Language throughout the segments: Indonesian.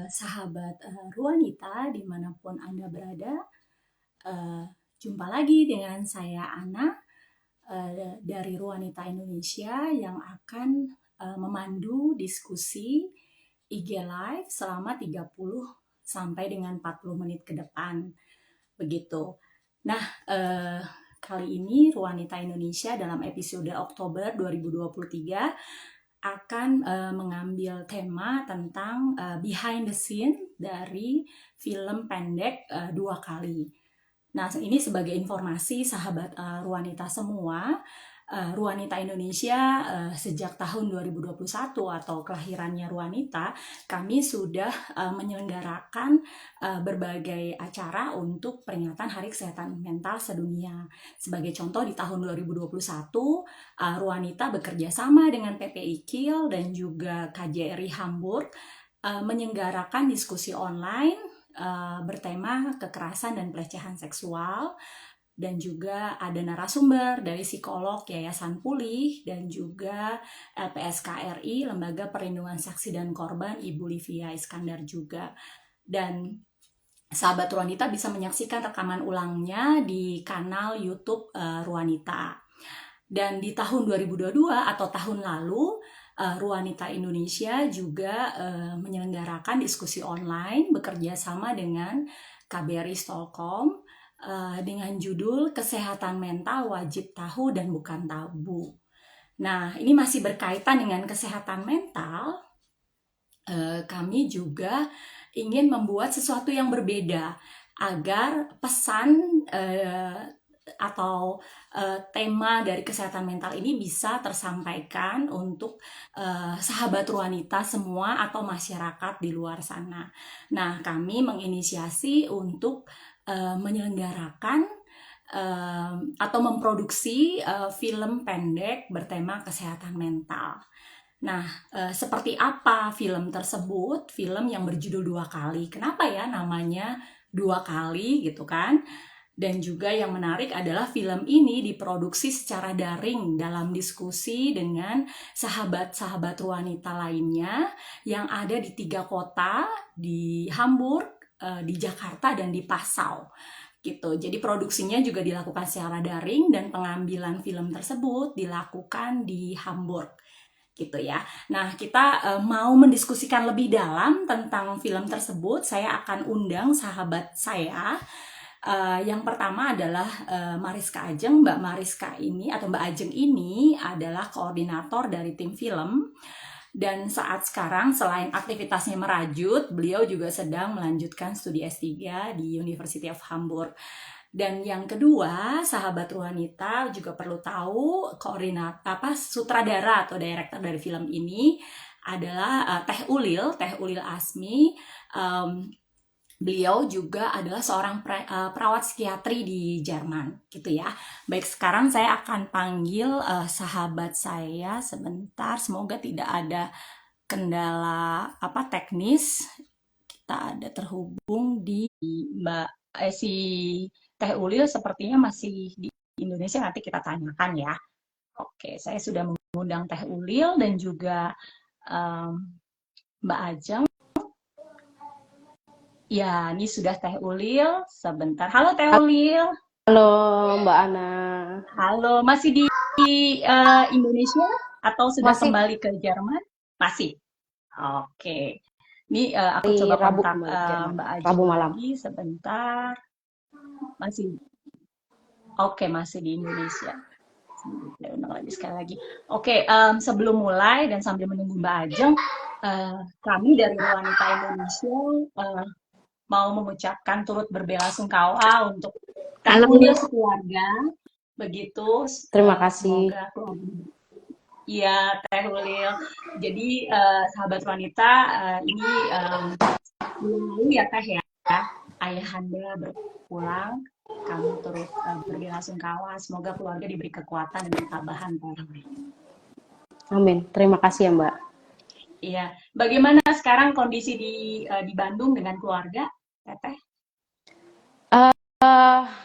Sahabat Ruanita dimanapun Anda berada. Eh, Jumpa lagi dengan saya Ana dari Ruanita Indonesia yang akan memandu diskusi IG Live selama 30 sampai dengan 40 menit ke depan. Begitu. Nah, kali ini Ruanita Indonesia dalam episode Oktober 2023 akan mengambil tema tentang behind the scene dari film pendek Dua Kali. Nah, ini sebagai informasi sahabat Ruanita semua, Ruanita Indonesia sejak tahun 2021 atau kelahirannya Ruanita, kami sudah menyelenggarakan berbagai acara untuk peringatan Hari Kesehatan Mental Sedunia. Sebagai contoh, di tahun 2021, Ruanita bekerja sama dengan PPI Kiel dan juga KJRI Hamburg menyelenggarakan diskusi online bertema kekerasan dan pelecehan seksual, dan juga ada narasumber dari psikolog Yayasan Pulih dan juga LPSK RI, Lembaga Perlindungan Saksi dan Korban, Ibu Livia Iskandar juga. Dan sahabat Ruanita bisa menyaksikan rekaman ulangnya di kanal YouTube Ruanita. Dan di tahun 2022 atau tahun lalu, Ruanita Indonesia juga menyelenggarakan diskusi online bekerja sama dengan KBRI Stockholm dengan judul Kesehatan Mental Wajib Tahu dan Bukan Tabu. Nah, ini masih berkaitan dengan kesehatan mental. Kami juga ingin membuat sesuatu yang berbeda agar pesan atau tema dari kesehatan mental ini bisa tersampaikan untuk sahabat Ruanita semua atau masyarakat di luar sana. Nah, kami menginisiasi untuk menyelenggarakan atau memproduksi film pendek bertema kesehatan mental. Nah, seperti apa film tersebut? Film yang berjudul Dua Kali. Kenapa ya namanya Dua Kali gitu kan? Dan juga yang menarik adalah film ini diproduksi secara daring dalam diskusi dengan sahabat-sahabat Ruanita lainnya yang ada di 3 kota, di Hamburg, di Jakarta, dan di Passau. Gitu. Jadi produksinya juga dilakukan secara daring dan pengambilan film tersebut dilakukan di Hamburg. Gitu ya. Nah, kita mau mendiskusikan lebih dalam tentang film tersebut. Saya akan undang sahabat saya. Yang pertama adalah Mariska Ajeng. Mbak Mariska ini atau Mbak Ajeng ini adalah koordinator dari tim film. Dan saat sekarang selain aktivitasnya merajut, beliau juga sedang melanjutkan studi S3 di University of Hamburg. Dan yang kedua, sahabat Ruanita juga perlu tahu sutradara atau director dari film ini adalah Teh Ulil Asmi. Beliau juga adalah seorang perawat psikiatri di Jerman, gitu ya. Baik, sekarang saya akan panggil sahabat saya sebentar. Semoga tidak ada kendala teknis. Kita ada terhubung di si Teh Ulil, sepertinya masih di Indonesia. Nanti kita tanyakan ya. Oke, saya sudah mengundang Teh Ulil dan juga Mbak Ajeng. Ya, ini sudah Teh Ulil. Sebentar. Halo Teh Ulil. Halo Mbak Ana. Halo, masih di Indonesia atau sudah Masih kembali ke Jerman? Masih. Oke. Ini aku di coba Rabu kontak kembali ke Jerman. Mbak Ajeng Rabu malam. lagi sebentar. Masih. Oke, masih di Indonesia. Saya undang lagi sekali lagi. Oke, sebelum mulai dan sambil menunggu Mbak Ajeng, kami dari Wanita Indonesia mau mengucapkan turut berbelasungkawa untuk Teh Ulil sekeluarga. Begitu, Terima kasih. semoga keluarga. Iya, Teh Ulil. Jadi sahabat wanita, ini bulan lalu ya Teh ya, ayahanda berpulang. Kami turut berbelasungkawa. Semoga keluarga diberi kekuatan dan ketabahan Teh. Amin. Terima kasih ya Mbak. Iya. Bagaimana sekarang kondisi di Bandung dengan keluarga, Teteh?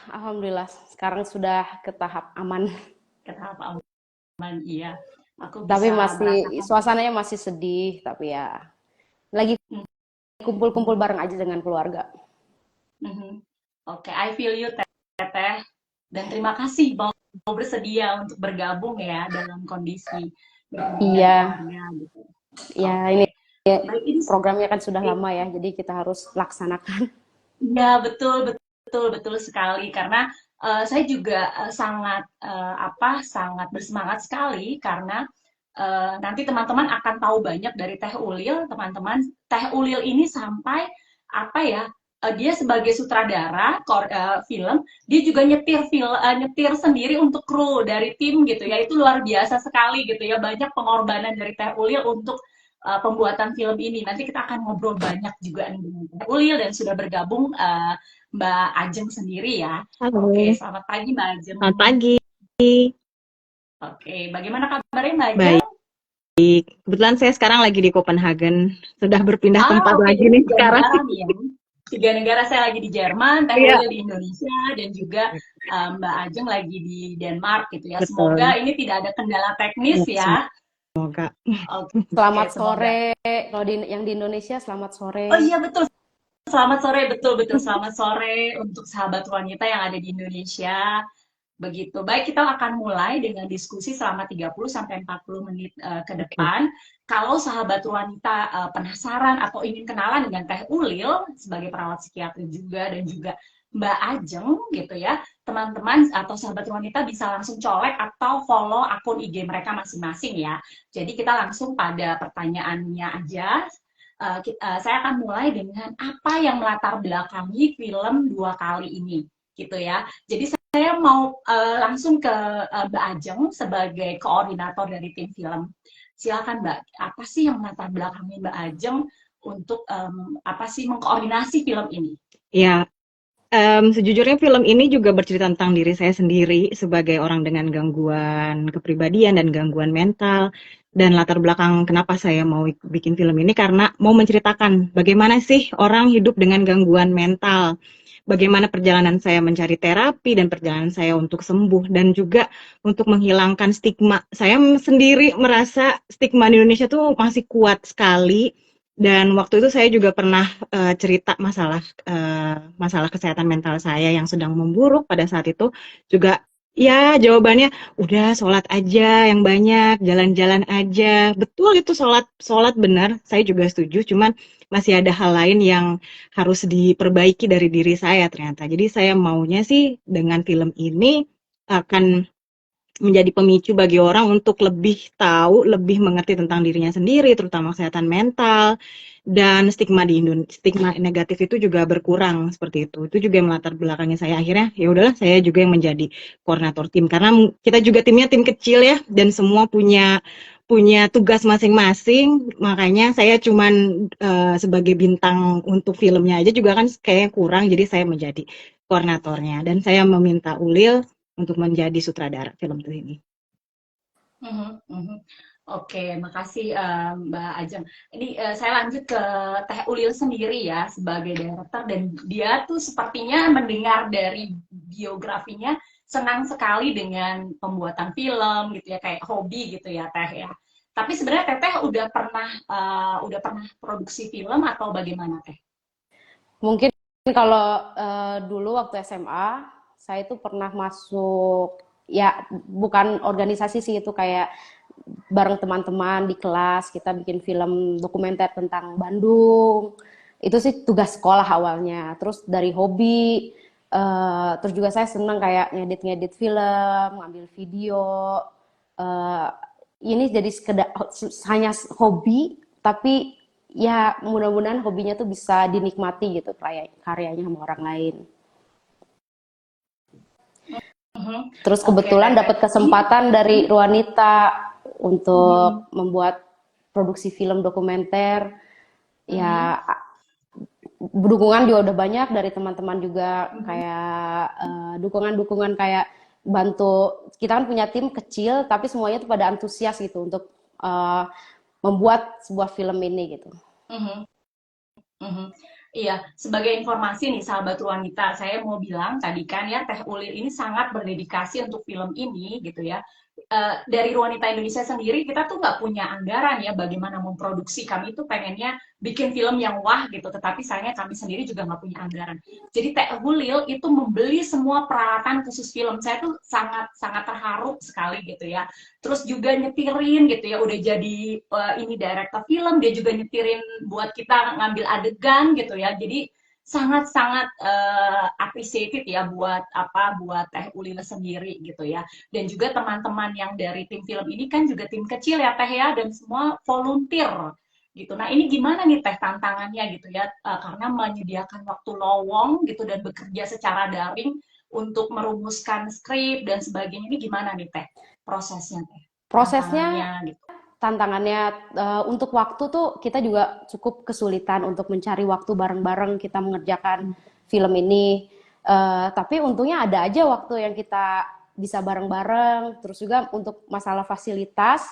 Alhamdulillah sekarang sudah ke tahap aman. Ke tahap aman, iya. Aku Tapi bisa masih merasakan. suasananya masih sedih, tapi ya lagi kumpul-kumpul bareng aja dengan keluarga. Mhm. Oke, I feel you Teteh. Dan terima kasih mau bersedia untuk bergabung ya dalam kondisi berbagi dengan Iya, keluarga gitu. ya ini Oke, baik ini programnya kan sudah lama ya, jadi kita harus laksanakan. ya betul betul betul sekali karena saya juga sangat sangat bersemangat sekali karena nanti teman-teman akan tahu banyak dari Teh Ulil, teman-teman. Teh Ulil ini sampai apa ya? Dia sebagai sutradara film, dia juga nyetir sendiri untuk kru dari tim gitu ya. Itu luar biasa sekali gitu ya. Banyak pengorbanan dari Teh Ulil untuk pembuatan film ini. Nanti kita akan ngobrol banyak juga nih dengan Teh Ulil dan sudah bergabung Mbak Ajeng sendiri ya. Oke, Halo, selamat pagi Mbak Ajeng. selamat pagi. Oke, bagaimana kabarnya Mbak Ajeng? Baik, kebetulan saya sekarang lagi di Copenhagen. Sudah berpindah Ah, tempat oke, lagi jadi nih tiga sekarang. negara nih ya. Tiga negara saya lagi di Jerman, Teh Iya, Ulil di Indonesia, dan juga Mbak Ajeng lagi di Denmark gitu ya. Semoga betul. ini tidak ada kendala teknis Ya, ya. semoga. Oke, Selamat semoga. sore, kalau yang di Indonesia selamat sore. Oh iya betul, selamat sore, betul betul selamat sore untuk sahabat wanita yang ada di Indonesia. Begitu. Baik, kita akan mulai dengan diskusi selama 30 sampai 40 menit ke Oke. depan. Kalau sahabat wanita penasaran atau ingin kenalan dengan Teh Ulil sebagai perawat psikiatri juga dan juga Mbak Ajeng gitu ya. Teman-teman atau sahabat wanita bisa langsung colek atau follow akun IG mereka masing-masing ya. Jadi kita langsung pada pertanyaannya aja. Saya akan mulai dengan apa yang melatar belakangi film Dua Kali ini gitu ya. Jadi saya mau langsung ke Mbak Ajeng sebagai koordinator dari tim film. Silakan Mbak, apa sih yang melatar belakangi Mbak Ajeng untuk apa sih mengkoordinasi film ini? Ya, sejujurnya film ini juga bercerita tentang diri saya sendiri sebagai orang dengan gangguan kepribadian dan gangguan mental. Dan latar belakang kenapa saya mau bikin film ini karena mau menceritakan bagaimana sih orang hidup dengan gangguan mental. Bagaimana perjalanan saya mencari terapi dan perjalanan saya untuk sembuh dan juga untuk menghilangkan stigma. Saya sendiri merasa stigma di Indonesia tuh masih kuat sekali dan waktu itu saya juga pernah cerita masalah kesehatan mental saya yang sedang memburuk pada saat itu juga ya jawabannya udah sholat aja yang banyak, jalan-jalan aja. Betul itu sholat benar, saya juga setuju. Cuman masih ada hal lain yang harus diperbaiki dari diri saya ternyata. Jadi saya maunya sih dengan film ini akan menjadi pemicu bagi orang untuk lebih tahu, lebih mengerti tentang dirinya sendiri, terutama kesehatan mental dan stigma negatif itu juga berkurang seperti itu. Itu juga yang melatar belakangnya saya akhirnya ya udahlah saya juga yang menjadi koordinator tim karena kita juga timnya tim kecil ya dan semua punya punya tugas masing-masing, makanya saya cuman sebagai bintang untuk filmnya aja juga kan kayaknya kurang, jadi saya menjadi koordinatornya dan saya meminta Ulil untuk menjadi sutradara film itu ini. Mhm, mhm. Oke, makasih Mbak Ajeng. Ini saya lanjut ke Teh Ulil sendiri ya sebagai director dan dia tuh sepertinya mendengar dari biografinya senang sekali dengan pembuatan film gitu ya kayak hobi gitu ya Teh ya. Tapi sebenarnya Teteh udah pernah produksi film atau bagaimana Teh? Mungkin kalau dulu waktu SMA, saya itu pernah masuk, ya bukan organisasi sih, itu kayak bareng teman-teman di kelas, kita bikin film dokumenter tentang Bandung. Itu sih tugas sekolah awalnya. Terus dari hobi, terus juga saya senang kayak ngedit-ngedit film, ngambil video. eh, ini jadi sekedar hanya hobi, tapi ya mudah-mudahan hobinya tuh bisa dinikmati gitu karyanya sama orang lain. Mhm. Terus Oke kebetulan Teteh. dapat Ini kesempatan dari Ruanita mhm, untuk membuat produksi film dokumenter. mhm, Ya dukungan juga udah banyak dari teman-teman juga, mhm. kayak dukungan-dukungan kayak bantu, kita kan punya tim kecil tapi semuanya tuh pada antusias gitu untuk uh, membuat sebuah film ini gitu. Mhm, mhm. Iya, sebagai informasi nih sahabat wanita, saya mau bilang tadi kan ya Teh Ulil ini sangat berdedikasi untuk film ini gitu ya. Dari Ruanita Indonesia sendiri kita tuh nggak punya anggaran ya bagaimana memproduksi. Kami tuh pengennya bikin film yang wah gitu, tetapi sayangnya kami sendiri juga nggak punya anggaran. Jadi Teh Ulil itu membeli semua peralatan khusus film. Saya tuh sangat sangat terharu sekali gitu ya. Terus juga nyetirin gitu ya, udah jadi ini director film, dia juga nyetirin buat kita ngambil adegan gitu ya. Jadi sangat-sangat appreciated ya buat apa buat Teh Ulil sendiri gitu ya. Dan juga teman-teman yang dari tim film ini kan juga tim kecil ya Teh ya, dan semua volunteer gitu. Nah ini gimana nih Teh tantangannya gitu ya, karena menyediakan waktu lowong gitu dan bekerja secara daring untuk merumuskan skrip dan sebagainya, ini gimana nih Teh prosesnya Teh, Prosesnya, tantangannya gitu. tantangannya untuk waktu tuh kita juga cukup kesulitan untuk mencari waktu bareng-bareng kita mengerjakan film ini. Tapi untungnya ada aja waktu yang kita bisa bareng-bareng. Terus juga untuk masalah fasilitas,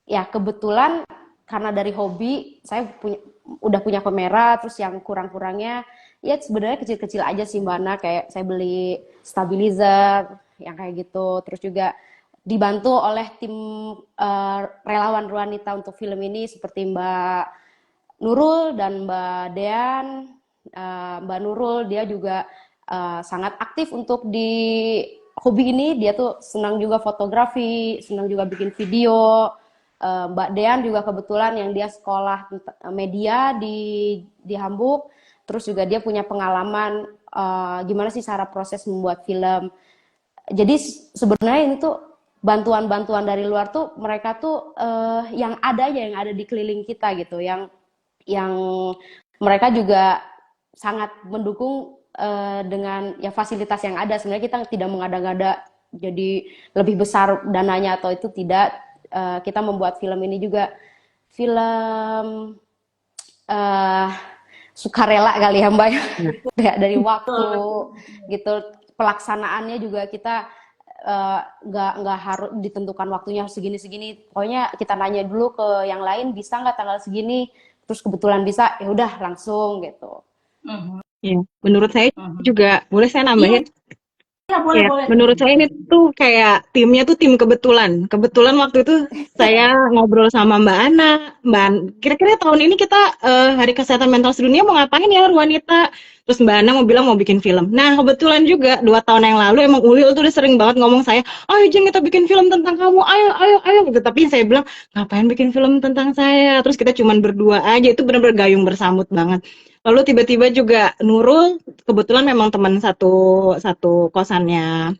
ya kebetulan karena dari hobi saya udah punya kamera. Terus yang kurang-kurangnya ya sebenarnya kecil-kecil aja sih Mbak Ana, kayak saya beli stabilizer yang kayak gitu. Terus juga dibantu oleh tim relawan wanita untuk film ini seperti Mbak Nurul dan Mbak Dean. Mbak Nurul dia juga sangat aktif untuk di hobi ini. Dia tuh senang juga fotografi, senang juga bikin video. Mbak Dean juga kebetulan yang dia sekolah media di Hamburg. Terus juga dia punya pengalaman gimana sih cara proses membuat film. Jadi sebenarnya ini tuh bantuan-bantuan dari luar tuh mereka tuh yang ada aja yang ada di keliling kita gitu, yang mereka juga sangat mendukung dengan ya fasilitas yang ada. Sebenarnya kita tidak mengada-ngada jadi lebih besar dananya atau itu tidak. Kita membuat film ini juga film uh, sukarela kali ya Mbak ya. Dari waktu gitu, pelaksanaannya juga kita nggak harus ditentukan waktunya segini-segini. Pokoknya kita nanya dulu ke yang lain, bisa nggak tanggal segini, terus kebetulan bisa, ya udah langsung gitu. Ya, menurut saya juga, boleh saya Iya, nambahin? iya boleh Ya, boleh Teh. menurut saya ini tuh kayak timnya tuh tim kebetulan. Kebetulan waktu itu saya ngobrol sama Mbak Ana, kira-kira tahun ini kita Hari Kesehatan Mental Sedunia mau ngapain ya wanita? Terus Mbak Ana mau bilang mau bikin film. Nah kebetulan juga 2 tahun yang lalu emang Ulil tuh udah sering banget ngomong saya, ayo Jen kita bikin film tentang kamu, ayo ayo ayo gitu. Tapi saya bilang ngapain bikin film tentang saya? Terus kita cuman berdua aja, itu benar-benar gayung bersambut banget. Lalu tiba-tiba juga Nurul, kebetulan memang teman satu satu kosannya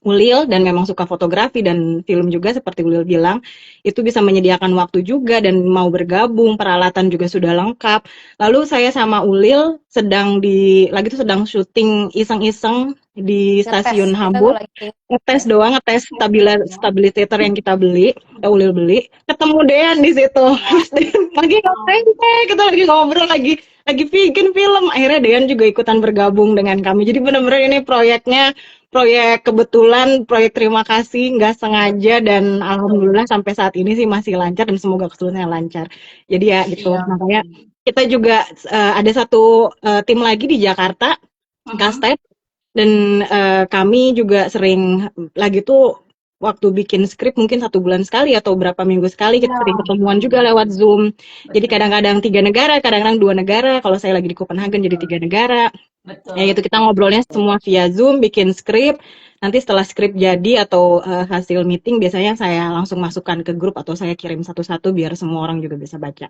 Ulil dan memang suka fotografi dan film juga seperti Ulil bilang, itu bisa menyediakan waktu juga dan mau bergabung, peralatan juga sudah lengkap. Lalu saya sama Ulil lagi tuh sedang syuting iseng-iseng di Ngetes, stasiun kita tuh Hamburg, lagi ngetes doang, ngetes stabilisator yang kita beli, Ulil beli, ketemu Dean di situ. Terus Dean lagi ngapain teh? Kita lagi ngobrol, lagi bikin film. Akhirnya Dean juga ikutan bergabung dengan kami. Jadi benar-benar ini proyeknya proyek kebetulan, proyek terima kasih, nggak sengaja, dan alhamdulillah sampai saat ini sih masih lancar dan semoga keseluruhannya lancar. Jadi ya gitu, Iya. makanya kita juga ada satu tim lagi di Jakarta, Kastep, dan kami juga sering lagi tuh waktu bikin skrip mungkin 1 bulan sekali atau berapa minggu sekali kita sering ketemuan juga lewat Zoom. Jadi Betul. kadang-kadang 3 negara, kadang-kadang 2 negara. Kalau saya lagi di Copenhagen jadi 3 negara. Ya Betul. itu kita ngobrolnya semua via Zoom, bikin skrip. Nanti setelah skrip jadi atau hasil meeting biasanya saya langsung masukkan ke grup atau saya kirim satu-satu biar semua orang juga bisa baca.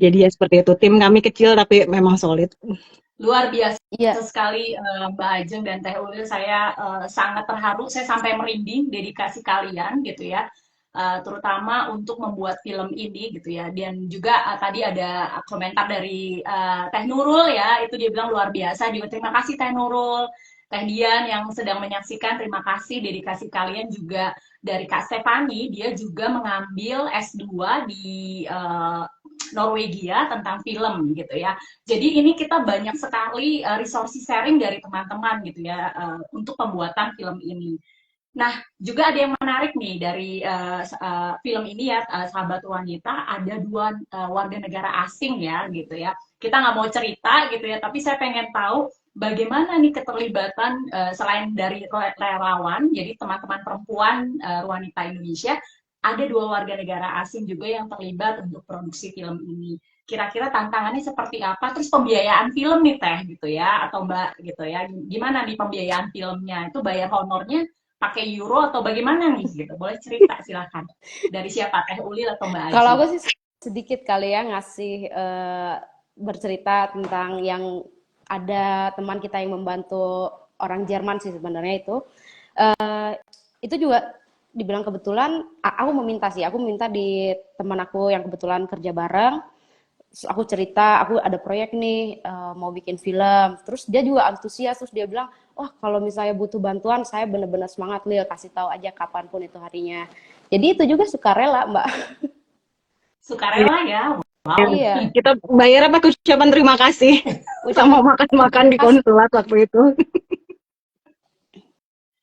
Jadi ya seperti itu. Tim kami kecil tapi memang solid. Luar biasa iya. sekali Mbak Ajeng dan Teh Ulil, saya sangat terharu, saya sampai merinding dedikasi kalian gitu ya, terutama untuk membuat film ini gitu ya. Dan juga tadi ada komentar dari Teh Nurul ya, itu dia bilang luar biasa juga. Terima kasih Teh Nurul. Teh Dian yang sedang menyaksikan, terima kasih dedikasi kalian. Juga dari Kak Stefani, dia juga mengambil S2 di Norwegia tentang film gitu ya. Jadi ini kita banyak sekali resource sharing dari teman-teman gitu ya, untuk pembuatan film ini. Nah, juga ada yang menarik nih dari film ini ya, Sahabat Wanita, ada dua warga negara asing ya, gitu ya. Kita nggak mau cerita gitu ya, tapi saya pengen tahu bagaimana nih keterlibatan selain dari relawan, jadi teman-teman perempuan wanita Indonesia, ada dua warga negara asing juga yang terlibat untuk produksi film ini. Kira-kira tantangannya seperti apa? Terus pembiayaan film nih Teh gitu ya, atau Mbak gitu ya. Gimana nih pembiayaan filmnya? Itu bayar honornya pakai euro atau bagaimana nih gitu? Boleh cerita silakan. Dari siapa? Teh Ulil atau Mbak Kalau Aji? aku sih sedikit kali ya ngasih bercerita tentang yang ada teman kita yang membantu orang Jerman sih sebenarnya itu. Itu juga dibilang kebetulan, aku meminta sih, aku minta di teman aku yang kebetulan kerja bareng, aku cerita, aku ada proyek nih, mau bikin film, terus dia juga antusias, terus dia bilang, wah kalau misalnya butuh bantuan, saya bener-bener semangat, Lil, kasih tahu aja kapanpun itu harinya. Jadi itu juga sukarela, Mbak. Iya, Sukarela ya. iya. Wow. Iya, Kita bayar apa ucapan terima kasih sama ucapan makan-makan di kasih. konsulat waktu itu.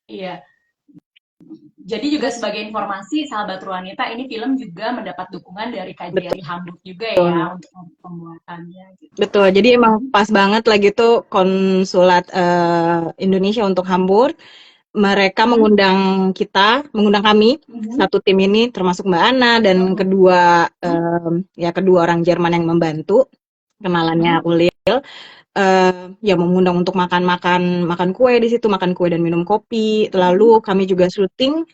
Iya. Jadi juga Terus sebagai informasi, Sahabat Wanita, ini film juga mendapat dukungan dari KJRI Hamburg juga ya Betul. untuk pembuatannya gitu. Betul. Jadi emang pas banget lagi tuh konsulat Indonesia untuk Hamburg. Mereka Mhm, mengundang kita, mengundang kami mhm, satu tim ini termasuk Mbak Ana dan mhm, kedua orang Jerman yang membantu kenalannya mhm, Uli ya mengundang untuk makan kue di situ, makan kue dan minum kopi. mhm, Lalu kami juga syuting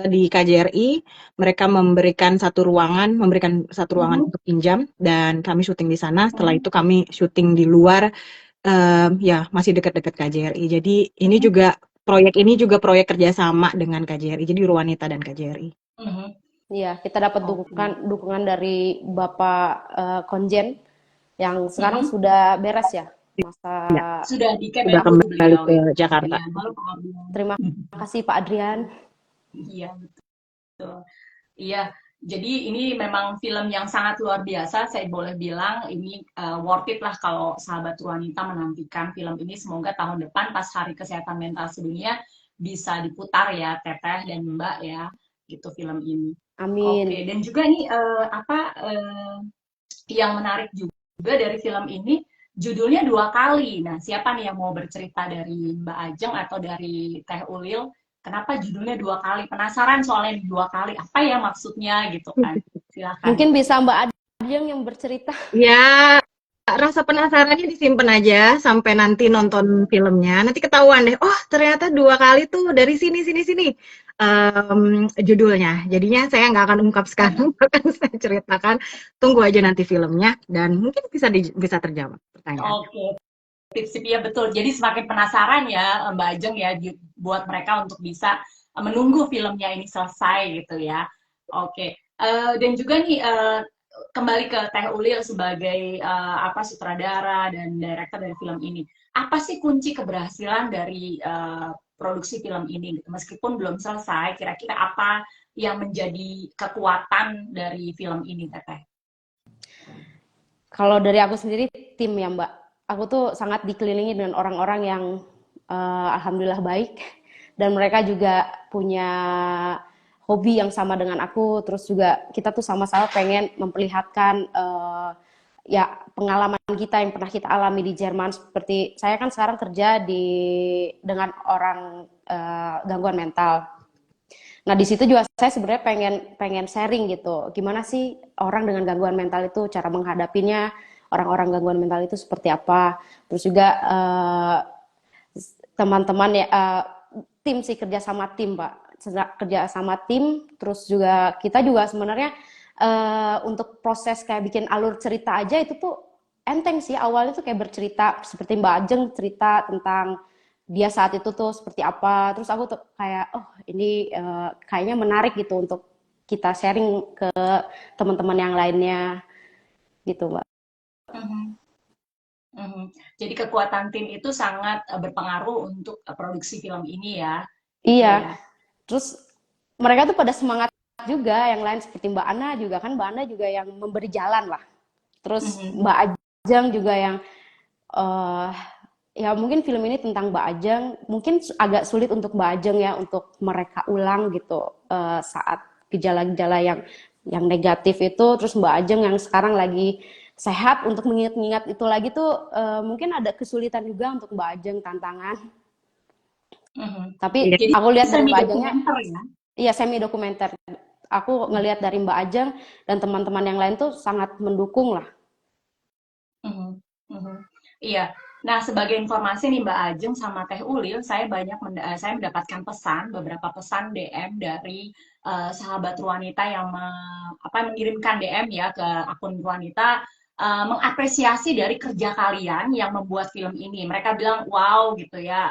di KJRI. Mereka memberikan satu ruangan mhm, untuk pinjam dan kami syuting di sana. Setelah mhm, itu kami syuting di luar, ya masih dekat-dekat KJRI. Jadi mhm, proyek ini juga proyek kerjasama dengan KJRI. Jadi Ruanita dan KJRI. mhm. iya, kita dapat dukungan Oke. dukungan dari Bapak Konjen yang sekarang Mhm. sudah beres ya masa. Ya, Sudah di sudah Kemenhub kembali beliau ke ya, Pak Jakarta. Adrian. Halo Pak Adrian. Terima kasih Pak Adrian. Iya, betul. Iya, jadi ini memang film yang sangat luar biasa. Saya boleh bilang ini worth it lah kalau sahabat wanita menantikan film ini. Semoga tahun depan pas Hari Kesehatan Mental Sedunia bisa diputar ya, Teteh dan Mbak ya, gitu film ini. Oke, Amin. dan juga nih yang menarik juga dari film ini judulnya dua kali. Nah, siapa nih yang mau bercerita dari Mbak Ajeng atau dari Teh Ulil? Kenapa judulnya dua kali? Penasaran soalnya dua kali. Apa ya maksudnya gitu kan? Silakan. Mungkin bisa Mbak Adrian yang bercerita. Ya, rasa penasarannya disimpan aja sampai nanti nonton filmnya. Nanti ketahuan deh, oh ternyata dua kali tuh dari sini, sini, sini judulnya. Jadinya saya nggak akan ungkap sekarang, akan saya ceritakan. Tunggu aja nanti filmnya dan mungkin bisa terjawab pertanyaan. Oke, tips-tipsnya betul. Jadi semakin penasaran ya Mbak Ajeng ya buat mereka untuk bisa menunggu filmnya ini selesai gitu ya. Oke. Dan juga nih kembali ke Teh Ulil sebagai apa sutradara dan director dari film ini. Apa sih kunci keberhasilan dari produksi film ini? Gitu? Meskipun belum selesai, kira-kira apa yang menjadi kekuatan dari film ini, Teteh? Kalau dari aku sendiri tim ya Mbak. Aku tuh sangat dikelilingi dengan orang-orang yang alhamdulillah baik dan mereka juga punya hobi yang sama dengan aku. Terus juga kita tuh sama-sama pengen memperlihatkan ya pengalaman kita yang pernah kita alami di Jerman. Seperti saya kan sekarang kerja dengan orang gangguan mental. Nah, di situ juga saya sebenarnya pengen pengen sharing gitu. Gimana sih orang dengan gangguan mental itu cara menghadapinya, orang-orang gangguan mental itu seperti apa. Terus juga teman-teman ya tim sih kerja sama tim, Pak. Kerja sama tim, terus juga kita juga sebenarnya untuk proses kayak bikin alur cerita aja itu tuh enteng sih. Awalnya tuh kayak bercerita seperti Mbak Ajeng cerita tentang dia saat itu tuh seperti apa. Terus aku tuh kayak oh ini kayaknya menarik gitu untuk kita sharing ke teman-teman yang lainnya gitu, Mbak. Mhm, mhm. Jadi kekuatan tim itu sangat berpengaruh untuk produksi film ini ya, gitu Iya, ya. terus mereka tuh pada semangat juga, yang lain seperti Mbak Ana juga kan, Mbak Ana juga yang memberi jalan lah. Terus Mhm, Mbak Ajeng juga yang eh, ya mungkin film ini tentang Mbak Ajeng, mungkin agak sulit untuk Mbak Ajeng ya untuk mereka ulang gitu saat gejala-gejala yang negatif itu, terus Mbak Ajeng yang sekarang lagi sehat untuk mengingat-ingat itu lagi tuh mungkin ada kesulitan juga untuk Mbak Ajeng, tantangan. Mhm. Tapi Iya. Jadi aku lihat dari semi Mbak Ajengnya, dokumenter ya? iya semi dokumenter. Aku ngelihat dari Mbak Ajeng dan teman-teman yang lain tuh sangat mendukung lah. Mhm, mhm. Iya. Nah, sebagai informasi nih Mbak Ajeng sama Teh Ulil, saya mendapatkan pesan, beberapa pesan DM dari sahabat Ruanita yang mengirimkan DM ya ke akun Ruanita, mengapresiasi dari kerja kalian yang membuat film ini. Mereka bilang wow gitu ya,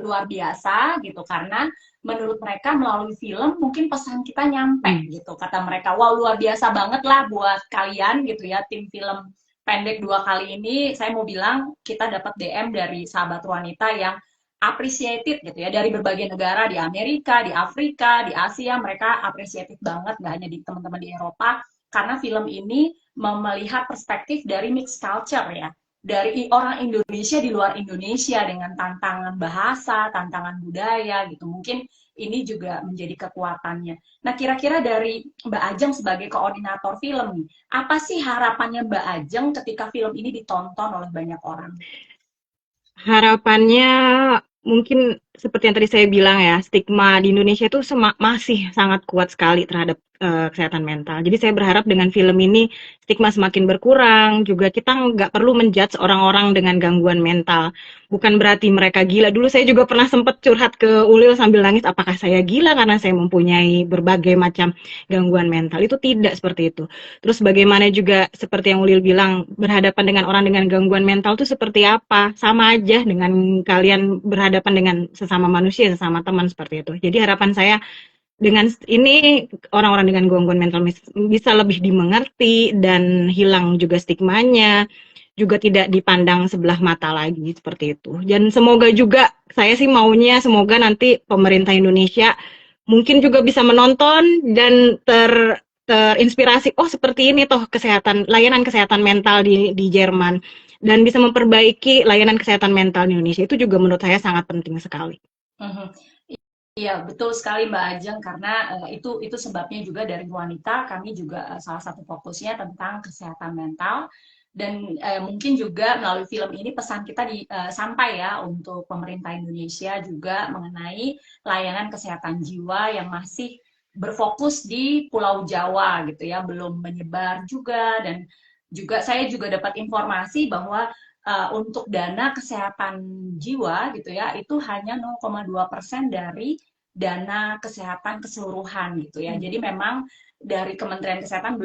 luar biasa gitu karena menurut mereka melalui film mungkin pesan kita nyampe gitu. Kata mereka, wow luar biasa banget lah buat kalian gitu ya, tim film pendek 2 kali ini. Saya mau bilang kita dapat DM dari sahabat wanita yang appreciated gitu ya, dari berbagai negara, di Amerika, di Afrika, di Asia. Mereka appreciated banget, nggak hanya di teman-teman di Eropa, karena film ini melihat perspektif dari mixed culture ya, dari orang Indonesia di luar Indonesia dengan tantangan bahasa, tantangan budaya gitu. Mungkin ini juga menjadi kekuatannya. Nah, kira-kira dari Mbak Ajeng sebagai koordinator film nih, apa sih harapannya Mbak Ajeng ketika film ini ditonton oleh banyak orang? Harapannya mungkin seperti yang tadi saya bilang ya, stigma di Indonesia itu masih sangat kuat sekali terhadap kesehatan mental. Jadi saya berharap dengan film ini stigma semakin berkurang, juga kita nggak perlu menjudge orang-orang dengan gangguan mental. Bukan berarti mereka gila. Dulu saya juga pernah sempat curhat ke Ulil sambil nangis, apakah saya gila karena saya mempunyai berbagai macam gangguan mental. Itu tidak seperti itu. Terus bagaimana juga seperti yang Ulil bilang, berhadapan dengan orang dengan gangguan mental itu seperti apa? Sama aja dengan kalian berhadapan dengan sesama manusia, sesama teman seperti itu. Jadi harapan saya dengan ini orang-orang dengan gangguan mental bisa lebih dimengerti dan hilang juga stigmanya, juga tidak dipandang sebelah mata lagi seperti itu. Dan semoga juga saya sih maunya semoga nanti pemerintah Indonesia mungkin juga bisa menonton dan terinspirasi, oh seperti ini toh layanan kesehatan mental di Jerman, dan bisa memperbaiki layanan kesehatan mental di Indonesia. Itu juga menurut saya sangat penting sekali. Mhm. Iya, betul sekali Mbak Ajeng karena itu sebabnya juga dari wanita kami juga salah satu fokusnya tentang kesehatan mental dan mungkin juga melalui film ini pesan kita sampai ya untuk pemerintah Indonesia juga mengenai layanan kesehatan jiwa yang masih berfokus di Pulau Jawa gitu ya, belum menyebar juga. Dan juga saya juga dapat informasi bahwa untuk dana kesehatan jiwa gitu ya itu hanya 0,2% dari dana kesehatan keseluruhan gitu ya. Jadi memang dari Kementerian Kesehatan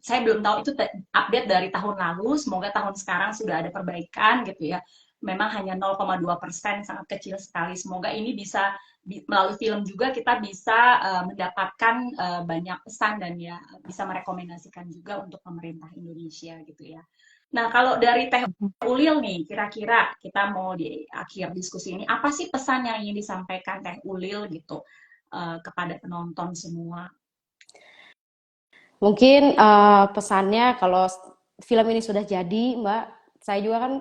saya belum tahu itu update dari tahun lalu. Semoga tahun sekarang sudah ada perbaikan gitu ya. Memang hanya 0,2%, sangat kecil sekali. Semoga ini bisa melalui film juga kita bisa mendapatkan banyak pesan dan ya bisa merekomendasikan juga untuk pemerintah Indonesia gitu ya. Nah, kalau dari Teh Ulil nih, kira-kira kita mau di akhir diskusi ini, apa sih pesan yang ingin disampaikan Teh Ulil gitu kepada penonton semua? Mungkin pesannya kalau film ini sudah jadi, Mbak, saya juga kan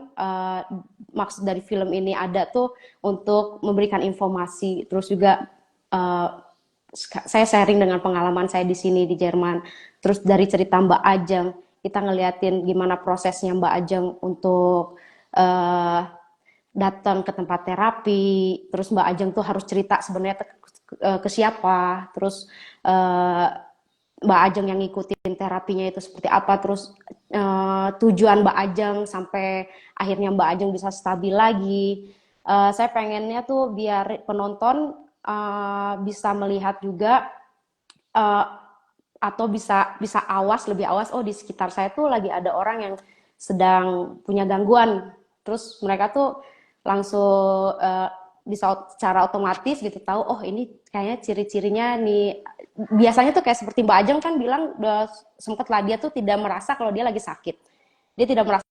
maksud dari film ini ada tuh untuk memberikan informasi, terus juga saya sharing dengan pengalaman saya di sini di Jerman, terus dari cerita Mbak Ajeng, kita ngeliatin gimana prosesnya Mbak Ajeng untuk datang ke tempat terapi, terus Mbak Ajeng tuh harus cerita sebenarnya ke siapa, terus Mbak Ajeng yang ngikutin terapinya itu seperti apa, terus tujuan Mbak Ajeng sampai akhirnya Mbak Ajeng bisa stabil lagi. Saya pengennya tuh biar penonton bisa melihat juga atau bisa lebih awas, oh di sekitar saya tuh lagi ada orang yang sedang punya gangguan, terus mereka tuh langsung bisa secara otomatis gitu tahu, oh ini kayaknya ciri-cirinya nih. Biasanya tuh kayak seperti Mbak Ajeng kan bilang sempet lah dia tuh tidak merasa kalau dia lagi sakit, dia tidak merasa.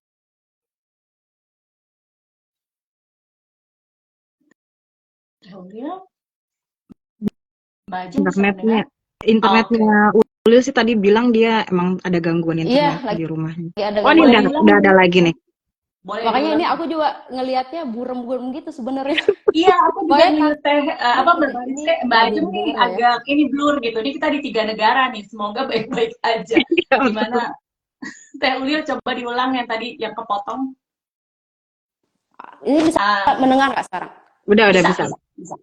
Mbak Ajeng bisa Internetnya mendengar? Oh, oke. Ulil sih tadi bilang dia emang ada gangguan Iya, internet lagi di rumahnya. ada Oh, ini Boleh gangguan. bilang udah ada lagi nih. Boleh Makanya ini diulang. aku juga ngelihatnya burem-burem gitu sebenarnya. Iya, aku juga Pokoknya nih teh apa takut berbalik ini teh Mbak nggak Ajeng nih didengar lah ya. agak ini blur gitu. Ini kita di 3 negara nih. Semoga baik-baik aja. Iya, betul. Gimana Teh Ulil coba diulang yang tadi yang kepotong. Ini bisa Ah, mendengar nggak sekarang? Udah bisa, bisa. bisa, bisa.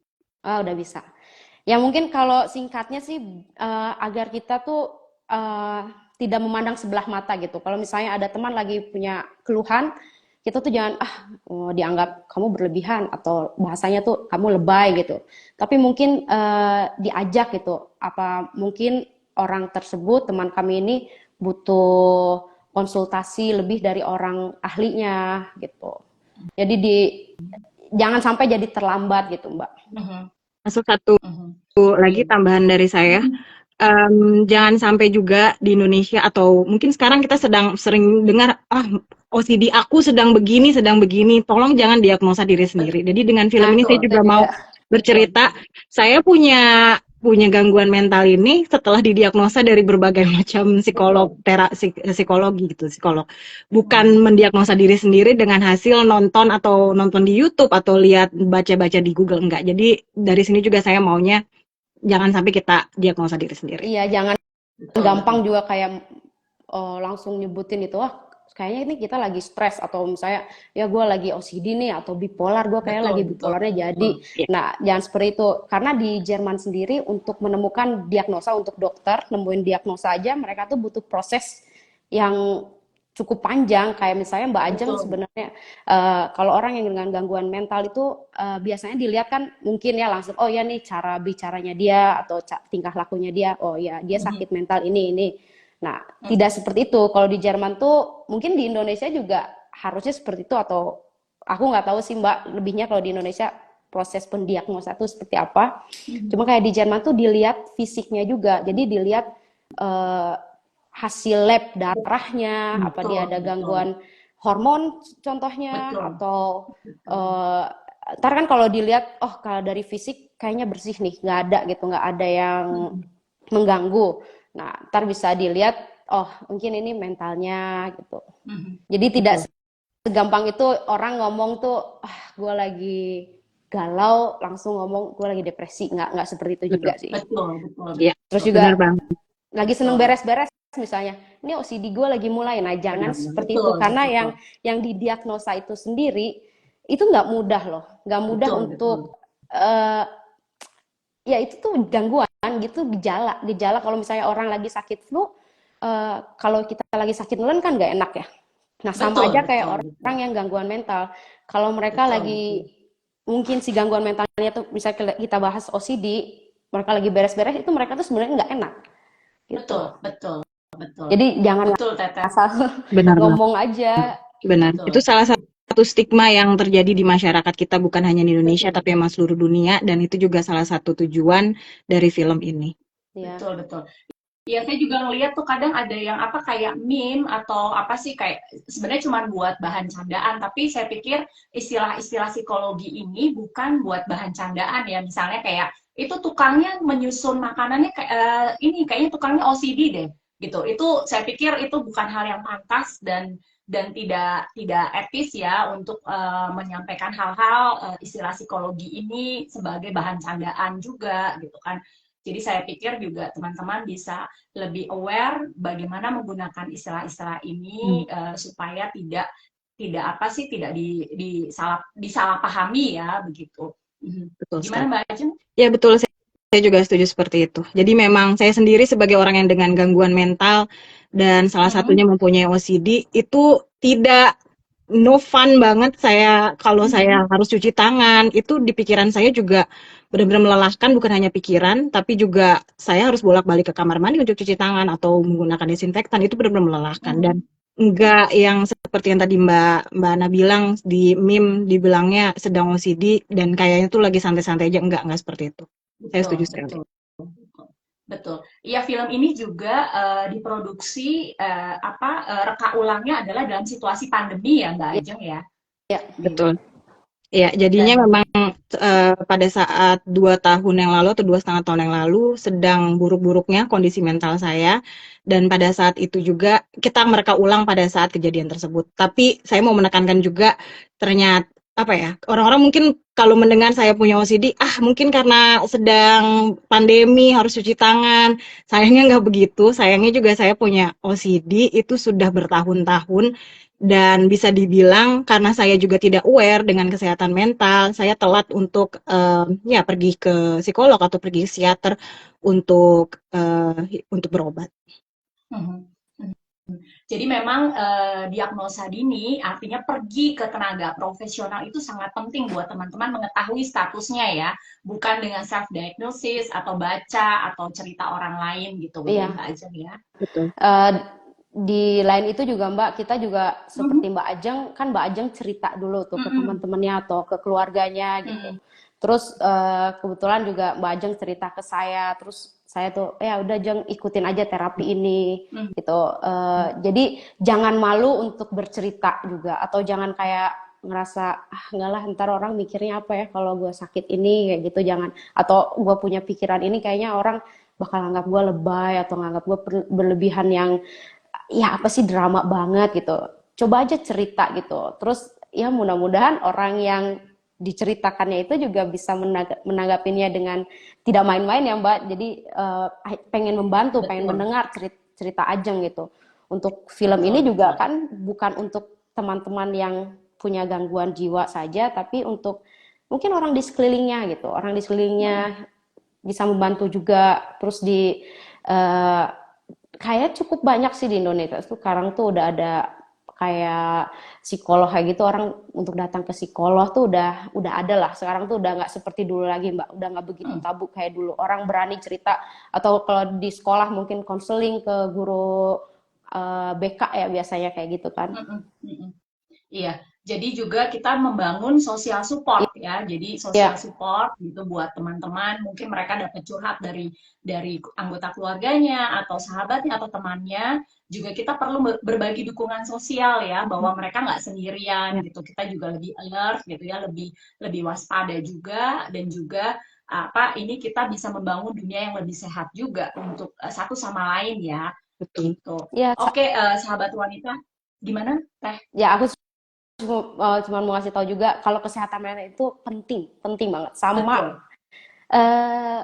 Ah, udah bisa. Ya mungkin kalau singkatnya sih agar kita tuh tidak memandang sebelah mata gitu. Kalau misalnya ada teman lagi punya keluhan, kita tuh jangan dianggap kamu berlebihan atau bahasanya tuh kamu lebay gitu. Tapi mungkin diajak gitu. Apa mungkin orang tersebut teman kami ini butuh konsultasi lebih dari orang ahlinya gitu. Jadi jangan sampai jadi terlambat gitu, Mbak. Mhm, Masuk satu mhm. lagi Oke. tambahan dari saya. Jangan sampai juga di Indonesia atau mungkin sekarang kita sedang sering dengar, OCD aku sedang begini, tolong jangan diagnosa diri sendiri. Jadi dengan film Nah, ini saya Betul, juga itu mau juga. bercerita, saya punya gangguan mental ini setelah didiagnosa dari berbagai macam betul. psikologi gitu, psikolog. Bukan Mhm. mendiagnosa diri sendiri dengan hasil nonton di YouTube atau lihat baca-baca di Google, enggak. Jadi dari sini juga saya maunya jangan sampai kita diagnosa diri sendiri. Iya, jangan Betul, betul. gampang juga kayak langsung nyebutin itu, wah kayaknya ini kita lagi stres atau misalnya ya gue lagi OCD nih atau bipolar, gue kayak Betul, lagi betul, bipolarnya jadi. betul. Ya, Nah, jangan seperti itu. Karena di Jerman sendiri untuk menemukan diagnosa untuk dokter, nemuin diagnosa aja mereka tuh butuh proses yang cukup panjang. Kayak misalnya Mbak Ajeng Betul. sebenarnya kalau orang yang dengan gangguan mental itu biasanya dilihat kan mungkin ya langsung oh ya nih cara bicaranya dia atau tingkah lakunya dia, oh ya dia Mhm, sakit mental ini. Nah, tidak mhm. seperti itu. Kalau di Jerman tuh mungkin di Indonesia juga harusnya seperti itu atau aku nggak tahu sih Mbak lebihnya kalau di Indonesia proses pendiagnosa itu seperti apa. Mhm. Cuma kayak di Jerman tuh dilihat fisiknya juga. Jadi dilihat eh, hasil lab darahnya, apa Betul, dia ada betul. gangguan hormon contohnya Betul, atau betul. ntar kan kalau dilihat oh kalau dari fisik kayaknya bersih nih nggak ada gitu nggak ada yang Mhm, mengganggu. Nah, ntar bisa dilihat, oh mungkin ini mentalnya gitu. mhm. Jadi tidak betul. segampang itu orang ngomong tuh, gue lagi galau, langsung ngomong gue lagi depresi. Nggak seperti itu Betul. juga sih. Betul, betul, Iya, Terus betul. juga benar Bang. lagi seneng Betul. beres-beres misalnya, ini OCD gue lagi mulai. Nah, jangan Benar banget. seperti itu. Betul, Karena betul. yang didiagnosa itu sendiri, itu nggak mudah loh. Nggak mudah Betul, betul. untuk, eh, ya itu tuh gangguan gitu gejala kalau misalnya orang lagi sakit flu kalau kita lagi sakit nelen kan nggak enak ya. Nah sama Betul, aja kayak betul, betul. orang yang gangguan mental kalau mereka Betul, betul. lagi mungkin si gangguan mentalnya tuh misalnya kita bahas OCD mereka lagi beres-beres itu mereka tuh sebenarnya nggak enak gitu. Betul, betul, betul. Jadi jangan Betul, Teteh. asal Benar banget. ngomong aja. Benar. Itu Betul. salah satu stigma yang terjadi di masyarakat kita bukan hanya di Indonesia Betul. tapi emang seluruh dunia dan itu juga salah satu tujuan dari film ini. Ya, Betul, betul. Iya, saya juga ngeliat tuh kadang ada yang apa kayak meme atau apa sih kayak sebenarnya cuma buat bahan candaan, tapi saya pikir istilah-istilah psikologi ini bukan buat bahan candaan ya. Misalnya kayak itu tukangnya menyusun makanannya kayak ini kayaknya tukangnya OCD deh gitu. Itu saya pikir itu bukan hal yang pantas dan tidak etis ya untuk menyampaikan hal-hal istilah psikologi ini sebagai bahan candaan juga gitu kan. Jadi saya pikir juga teman-teman bisa lebih aware bagaimana menggunakan istilah-istilah Hmm, ini supaya tidak tidak apa sih tidak disalahpahami ya begitu. Mhm. betul Gimana sekali. Mbak Ajeng? Ya betul, saya juga setuju seperti itu. Jadi memang saya sendiri sebagai orang yang dengan gangguan mental dan salah satunya Mhm. mempunyai OCD itu tidak no fun banget kalau saya Mhm. harus cuci tangan itu di pikiran saya juga benar-benar melelahkan bukan hanya pikiran tapi juga saya harus bolak-balik ke kamar mandi untuk cuci tangan atau menggunakan desinfektan itu benar-benar melelahkan dan Mhm. enggak yang seperti yang tadi Mbak Ana bilang di meme dibilangnya sedang OCD dan kayaknya tuh lagi santai-santai aja enggak seperti itu. Saya Betul, setuju sekali. betul. Betul. Iya, film ini juga diproduksi reka ulangnya adalah dalam situasi pandemi ya, Mbak ya, Ajeng ya. ya. Gitu. Betul. Ya, jadinya Dan memang pada saat 2 tahun yang lalu atau 2,5 tahun yang lalu sedang buruk-buruknya kondisi mental saya, dan pada saat itu juga kita mereka ulang pada saat kejadian tersebut. Tapi saya mau menekankan juga, ternyata apa ya, orang-orang mungkin kalau mendengar saya punya OCD, mungkin karena sedang pandemi harus cuci tangan. Sayangnya nggak begitu. Sayangnya juga saya punya OCD itu sudah bertahun-tahun. Dan bisa dibilang karena saya juga tidak aware dengan kesehatan mental, saya telat untuk ya pergi ke psikolog atau pergi ke psikiater untuk berobat. mhm, mhm. Jadi memang diagnosa dini artinya pergi ke tenaga profesional itu sangat penting buat teman-teman mengetahui statusnya ya, bukan dengan self diagnosis atau baca atau cerita orang lain gitu ya Iya. Mbak Ajeng ya. Betul. Eh, di lain itu juga Mbak, kita juga Mhm, seperti Mbak Ajeng, kan Mbak Ajeng cerita dulu tuh ke mhm, teman-temannya atau ke keluarganya gitu. mhm, Terus kebetulan juga Mbak Ajeng cerita ke saya, terus saya tuh ya udah Jeng ikutin aja terapi ini mhm, gitu. Jadi jangan malu untuk bercerita juga, atau jangan kayak ngerasa enggak lah ntar orang mikirnya apa ya kalau gue sakit ini kayak gitu, jangan, atau gue punya pikiran ini kayaknya orang bakal anggap gue lebay atau nganggap gue berlebihan yang ya apa sih drama banget gitu. Coba aja cerita gitu. Terus ya mudah-mudahan orang yang diceritakannya itu juga bisa menanggapinya dengan tidak main-main ya Mbak. Jadi pengen membantu, pengen betul, mendengar cerita Ajeng gitu. Untuk film betul, ini juga betul. kan bukan untuk teman-teman yang punya gangguan jiwa saja, tapi untuk mungkin orang di sekelilingnya gitu. Orang di Mhm, sekelilingnya bisa membantu juga. Terus di eh, kayak cukup banyak sih di Indonesia sekarang tuh udah ada kayak psikolog kayak gitu, orang untuk datang ke psikolog tuh udah ada lah sekarang tuh, udah nggak seperti dulu lagi Mbak, udah nggak begitu mhm, tabu kayak dulu, orang berani cerita, atau kalau di sekolah mungkin konseling ke guru BK ya biasanya kayak gitu kan. mhm, mhm. Iya, jadi juga kita membangun sosial support ya. Jadi sosial Iya, support gitu buat teman-teman. Mungkin mereka dapat curhat dari anggota keluarganya atau sahabatnya atau temannya. Juga kita perlu berbagi dukungan sosial ya, bahwa mereka nggak sendirian Ya, gitu. Kita juga lebih alert gitu ya, lebih lebih waspada juga, dan juga apa ini kita bisa membangun dunia yang lebih sehat juga untuk satu sama lain ya betul. gitu. ya, Oke, sahabat wanita, gimana Teh? ya aku cuma mau ngasih tahu juga kalau kesehatan mental itu penting, penting banget. Betul.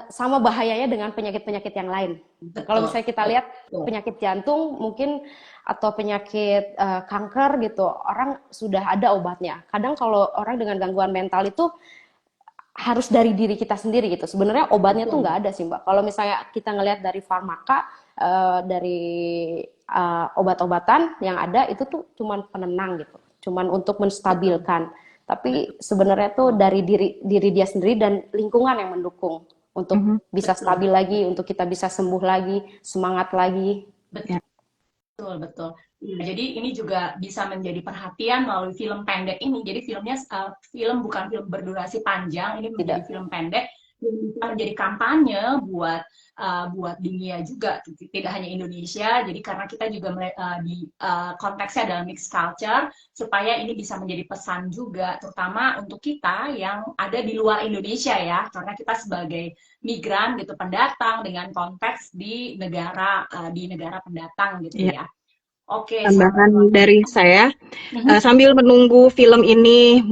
Sama bahayanya dengan penyakit-penyakit yang lain. Kalau Betul, misalnya kita lihat betul. penyakit jantung mungkin atau penyakit kanker gitu, orang sudah ada obatnya. Kadang kalau orang dengan gangguan mental itu harus dari diri kita sendiri gitu. Sebenarnya obatnya tuh Betul. nggak ada sih Mbak. Kalau misalnya kita ngelihat dari farmaka, dari obat-obatan yang ada itu tuh cuman penenang gitu, cuman untuk Betul. menstabilkan. Tapi Betul. sebenarnya tuh dari diri dia sendiri dan lingkungan yang mendukung Mhm. untuk bisa Betul. stabil lagi, untuk kita bisa sembuh lagi, semangat lagi. Betul. Ya, Betul, betul. Iya, jadi ini juga bisa menjadi perhatian melalui film pendek ini. Jadi filmnya film bukan film berdurasi panjang, ini menjadi Tidak. film pendek yang bisa menjadi kampanye buat dunia juga, tidak hanya Indonesia. Jadi karena kita juga di konteksnya adalah mixed culture, supaya ini bisa menjadi pesan juga, terutama untuk kita yang ada di luar Indonesia ya, karena kita sebagai migran gitu, pendatang dengan konteks di negara pendatang gitu ya. ya. Oke, sahabat Tambahan wanita. dari saya, Mhm, sambil menunggu film ini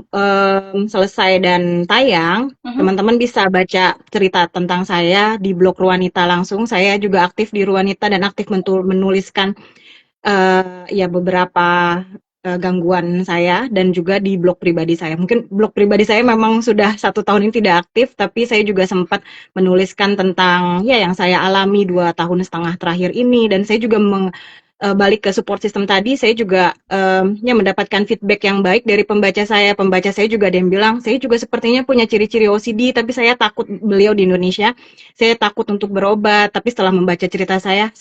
selesai dan tayang, mhm, teman-teman bisa baca cerita tentang saya di blog Ruanita langsung. Saya juga aktif di Ruanita dan aktif menuliskan ya beberapa gangguan saya, dan juga di blog pribadi saya. Mungkin blog pribadi saya memang sudah 1 tahun ini tidak aktif, tapi saya juga sempat menuliskan tentang ya yang saya alami 2,5 tahun terakhir ini, dan saya juga balik ke support system tadi, saya juga ya mendapatkan feedback yang baik dari pembaca saya. Pembaca saya juga ada yang bilang, saya juga sepertinya punya ciri-ciri OCD, tapi saya takut, beliau di Indonesia, saya takut untuk berobat. Tapi setelah membaca cerita saya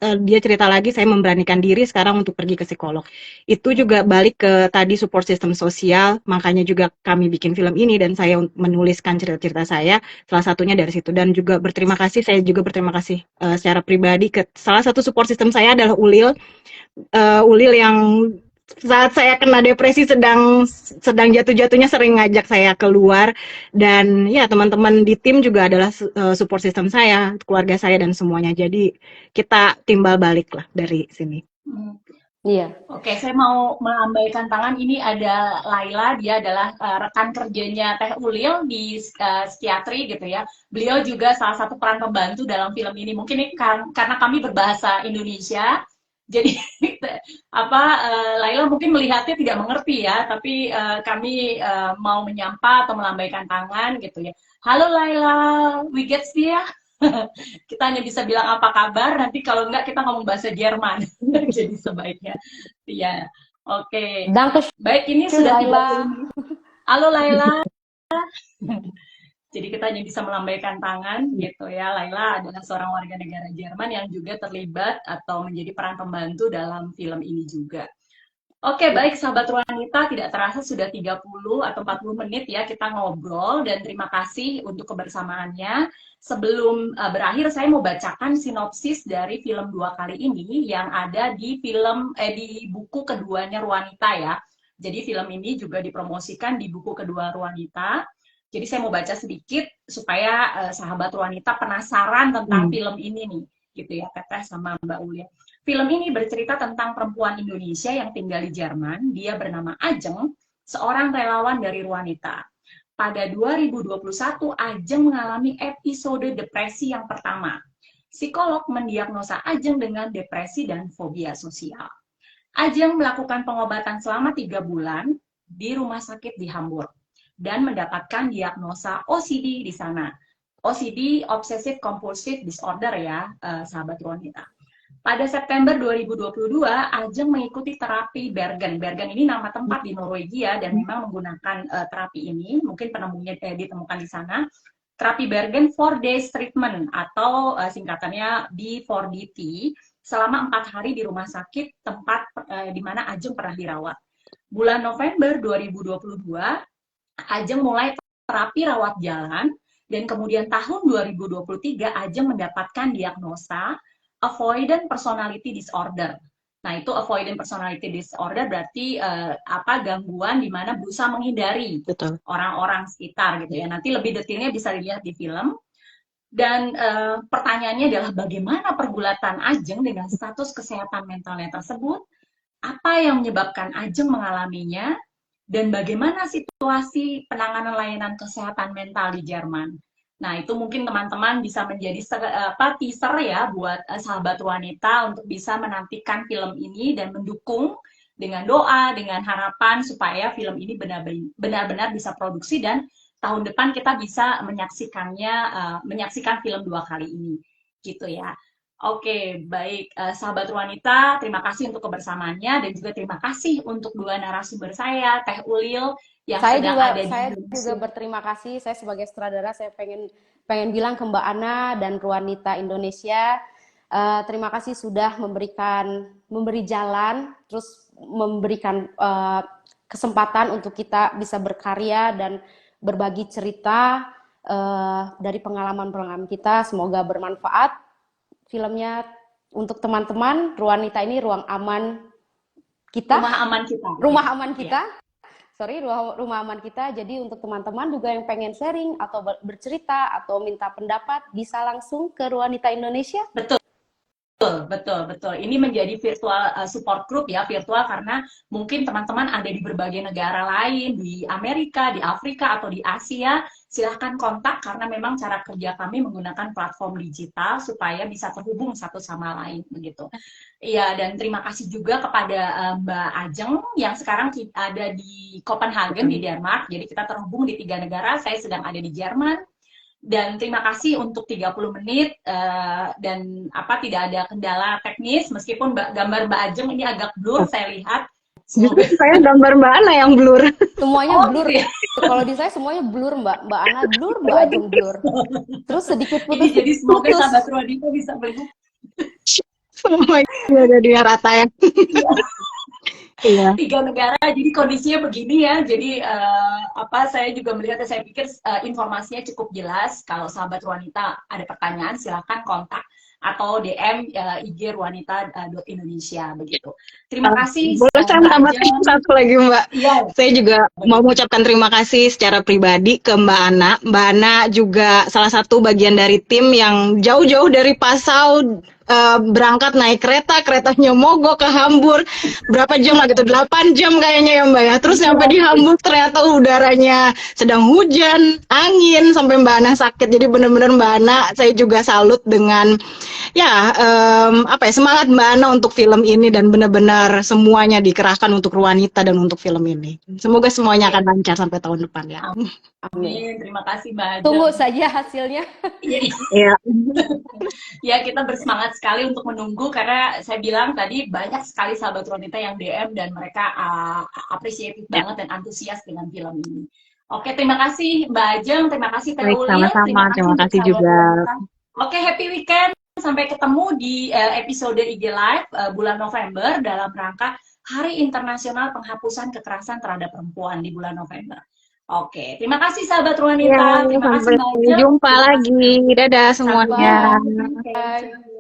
dia cerita lagi, saya memberanikan diri sekarang untuk pergi ke psikolog. Itu juga mhm. balik ke tadi support system sosial, makanya juga kami bikin film ini dan saya menuliskan cerita-cerita saya, salah satunya dari situ. Dan juga berterima kasih, saya juga berterima kasih secara pribadi ke salah satu support system saya adalah Ulil. Ulil yang saat saya kena depresi sedang jatuh-jatuhnya sering ngajak saya keluar, dan ya teman-teman di tim juga adalah support system saya, keluarga saya dan semuanya. Jadi kita timbal balik lah dari sini. Iya. Oke, saya mau melambaikan tangan. Ini ada Laila, dia adalah rekan kerjanya Teh Ulil di psikiatri gitu ya. Beliau juga salah satu peran pembantu dalam film ini. Mungkin ini karena kami berbahasa Indonesia, jadi Laila mungkin melihatnya tidak mengerti ya, tapi kami mau menyapa atau melambaikan tangan gitu ya. Halo Laila, we get ya. Kita hanya bisa bilang apa kabar, nanti kalau enggak kita ngomong bahasa Jerman. Jadi sebaiknya. Iya. Oke. Danke Baik, ini schön, sudah 30 Laila. menit. Halo Laila. Jadi kita hanya bisa melambaikan tangan gitu ya. Laila adalah seorang warga negara Jerman yang juga terlibat atau menjadi peran pembantu dalam film ini juga. Oke, baik sahabat Ruanita, tidak terasa sudah 30 atau 40 menit ya kita ngobrol, dan terima kasih untuk kebersamaannya. Sebelum berakhir, saya mau bacakan sinopsis dari film Dua Kali ini yang ada di di buku keduanya Ruanita ya. Jadi film ini juga dipromosikan di buku kedua Ruanita. Jadi saya mau baca sedikit supaya sahabat Ruanita penasaran tentang film ini nih, gitu ya, Teteh sama Mbak Ulia. Film ini bercerita tentang perempuan Indonesia yang tinggal di Jerman. Dia bernama Ajeng, seorang relawan dari Ruanita. Pada 2021, Ajeng mengalami episode depresi yang pertama. Psikolog mendiagnosa Ajeng dengan depresi dan fobia sosial. Ajeng melakukan pengobatan selama 3 bulan di rumah sakit di Hamburg dan mendapatkan diagnosa OCD di sana. OCD, Obsessive Compulsive Disorder ya, sahabat Ruanita. Pada September 2022, Ajeng mengikuti terapi Bergen. Bergen ini nama tempat di Norwegia dan memang menggunakan terapi ini. Mungkin penemunya ditemukan di sana. Terapi Bergen 4 Days Treatment atau singkatannya B4DT selama 4 hari di rumah sakit tempat di mana Ajeng pernah dirawat. Bulan November 2022, Ajeng mulai terapi rawat jalan dan kemudian tahun 2023 Ajeng mendapatkan diagnosa Avoidant Personality Disorder. Nah, itu Avoidant Personality Disorder berarti gangguan di mana berusaha menghindari orang-orang sekitar gitu ya. Nanti lebih detailnya bisa dilihat di film. Dan pertanyaannya adalah bagaimana pergulatan Ajeng dengan status kesehatan mentalnya tersebut? Apa yang menyebabkan Ajeng mengalaminya? Dan bagaimana situasi penanganan layanan kesehatan mental di Jerman? Nah, itu mungkin teman-teman bisa menjadi teaser ya buat sahabat Ruanita untuk bisa menantikan film ini dan mendukung dengan doa, dengan harapan supaya film ini benar-benar bisa produksi dan tahun depan kita bisa menyaksikan film Dua Kali ini. Gitu ya. Oke, baik. Sahabat Ruanita, terima kasih untuk kebersamaannya dan juga terima kasih untuk dua narasumber saya, Teh Ulil, yang saya juga berterima kasih. Saya sebagai sutradara, saya pengen bilang ke Mbak Ana dan Ruanita Indonesia, terima kasih sudah memberi jalan, terus memberikan kesempatan untuk kita bisa berkarya dan berbagi cerita dari pengalaman-pengalaman kita. Semoga bermanfaat filmnya untuk teman-teman. Ruanita ini ruang aman kita. Rumah aman kita. Rumah aman kita. Jadi untuk teman-teman juga yang pengen sharing atau bercerita atau minta pendapat, bisa langsung ke Ruanita Indonesia. Betul. Ini menjadi virtual support group ya, virtual karena mungkin teman-teman ada di berbagai negara lain, di Amerika, di Afrika, atau di Asia. Silahkan kontak karena memang cara kerja kami menggunakan platform digital supaya bisa terhubung satu sama lain begitu. Iya, dan terima kasih juga kepada Mbak Ajeng yang sekarang ada di Copenhagen di Denmark. Jadi kita terhubung di 3 negara. Saya sedang ada di Jerman. Dan terima kasih untuk 30 menit dan tidak ada kendala teknis meskipun gambar Mbak Ajeng ini agak blur saya lihat. Justru saya gambar Mbak Ana yang blur. Semuanya blur. Ya. Kalau di saya semuanya blur, Mbak Ana blur, Mbak Ajeng blur. Terus sedikit putus. Jadi semoga sahabat Ruanita bisa melihat. Semuanya ada di rata ya. Iya. 3 negara, jadi kondisinya begini ya. Jadi saya juga melihat, saya pikir informasinya cukup jelas. Kalau sahabat Ruanita ada pertanyaan, silakan kontak atau DM IG ruanita.indonesia begitu. Terima kasih Boleh saya Mbak tambahkan Ajeng. satu lagi, Mbak? Iya, Saya juga mau mengucapkan terima kasih secara pribadi ke Mbak Ana. Mbak Ana juga salah satu bagian dari tim yang jauh-jauh dari Passau berangkat naik kereta, keretanya mogok ke Hamburg. Berapa jam lah gitu? 8 jam kayaknya ya, Mbak ya. Terus sampai di Hamburg ternyata udaranya sedang hujan, angin, sampai Mbak Ana sakit. Jadi benar-benar Mbak Ana, saya juga salut dengan ya apa ya, semangat Mbak Ana untuk film ini, dan benar-benar semuanya dikerahkan untuk Ruanita dan untuk film ini. Semoga semuanya akan lancar sampai tahun depan ya. Amin. amin. Terima kasih Mbak Ajeng. Tunggu saja hasilnya. Iya, Iya. ya kita bersemangat sekali untuk menunggu karena saya bilang tadi banyak sekali sahabat wanita yang DM dan mereka apresiatif banget dan antusias dengan film ini. Oke, terima kasih Mbak Ajeng, terima kasih Teh Baik, Ulil, sama-sama. Terima untuk kasih sahabat juga. wanita. Oke, happy weekend. Sampai ketemu di episode IG Live bulan November dalam rangka Hari Internasional Penghapusan Kekerasan Terhadap Perempuan di bulan November. Oke, terima kasih sahabat Ya, wanita, terima kasih sampai Mbak Ajeng. jumpa lagi. Dadah Sampai semuanya. jumpa. Bye.